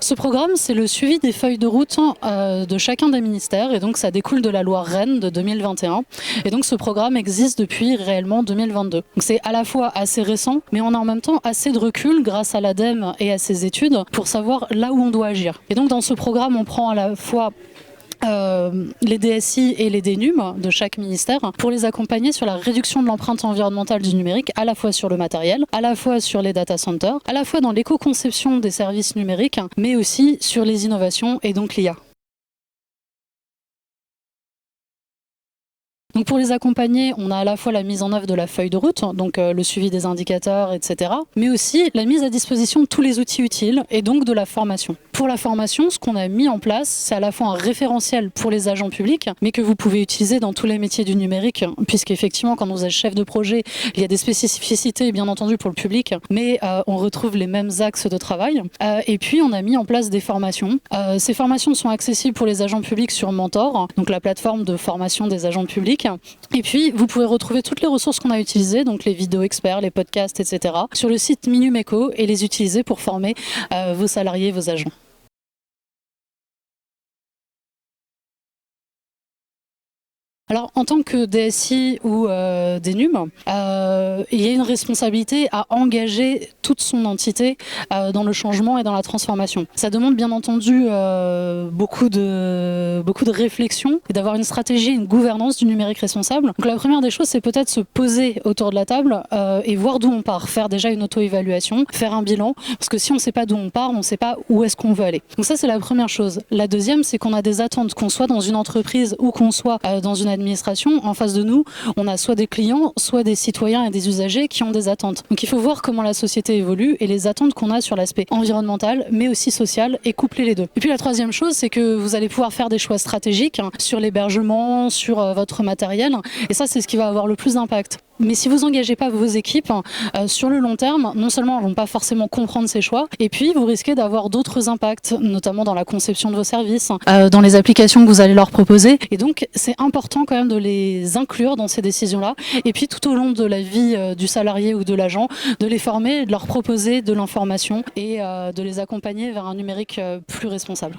Ce programme, c'est le suivi des feuilles de route de chacun des ministères et donc ça découle de la loi Rennes de 2021. Et donc ce programme existe depuis réellement 2022. Donc c'est à la fois assez récent, mais on a en même temps assez de recul grâce à l'ADEME et à ses études pour savoir là où on doit agir. Et donc dans ce programme, on prend à la fois les DSI et les DNUM de chaque ministère pour les accompagner sur la réduction de l'empreinte environnementale du numérique, à la fois sur le matériel, à la fois sur les data centers, à la fois dans l'éco-conception des services numériques, mais aussi sur les innovations et donc l'IA. Donc pour les accompagner, on a à la fois la mise en œuvre de la feuille de route, donc le suivi des indicateurs, etc., mais aussi la mise à disposition de tous les outils utiles et donc de la formation. Pour la formation, ce qu'on a mis en place, c'est à la fois un référentiel pour les agents publics, mais que vous pouvez utiliser dans tous les métiers du numérique, puisqu'effectivement, quand vous êtes chef de projet, il y a des spécificités, bien entendu, pour le public, mais on retrouve les mêmes axes de travail. Et puis, on a mis en place des formations. Ces formations sont accessibles pour les agents publics sur Mentor, donc la plateforme de formation des agents publics. Et puis, vous pouvez retrouver toutes les ressources qu'on a utilisées, donc les vidéos experts, les podcasts, etc., sur le site Minumeco et les utiliser pour former vos salariés, vos agents. Alors, en tant que DSI ou DNUM, il y a une responsabilité à engager toute son entité dans le changement et dans la transformation. Ça demande bien entendu beaucoup de réflexion et d'avoir une stratégie, une gouvernance du numérique responsable. Donc la première des choses, c'est peut-être se poser autour de la table et voir d'où on part, faire déjà une auto-évaluation, faire un bilan, parce que si on ne sait pas d'où on part, on ne sait pas où est-ce qu'on veut aller. Donc ça, c'est la première chose. La deuxième, c'est qu'on a des attentes, qu'on soit dans une entreprise ou qu'on soit dans une administration, en face de nous, on a soit des clients, soit des citoyens et des usagers qui ont des attentes. Donc il faut voir comment la société évolue et les attentes qu'on a sur l'aspect environnemental, mais aussi social, et coupler les deux. Et puis la troisième chose, c'est que vous allez pouvoir faire des choix stratégiques sur l'hébergement, sur votre matériel, et ça, c'est ce qui va avoir le plus d'impact. Mais si vous engagez pas vos équipes sur le long terme, non seulement elles vont pas forcément comprendre ces choix, et puis vous risquez d'avoir d'autres impacts, notamment dans la conception de vos services, dans les applications que vous allez leur proposer. Et donc c'est important quand même de les inclure dans ces décisions-là. Et puis tout au long de la vie du salarié ou de l'agent, de les former, de leur proposer de l'information et de les accompagner vers un numérique plus responsable.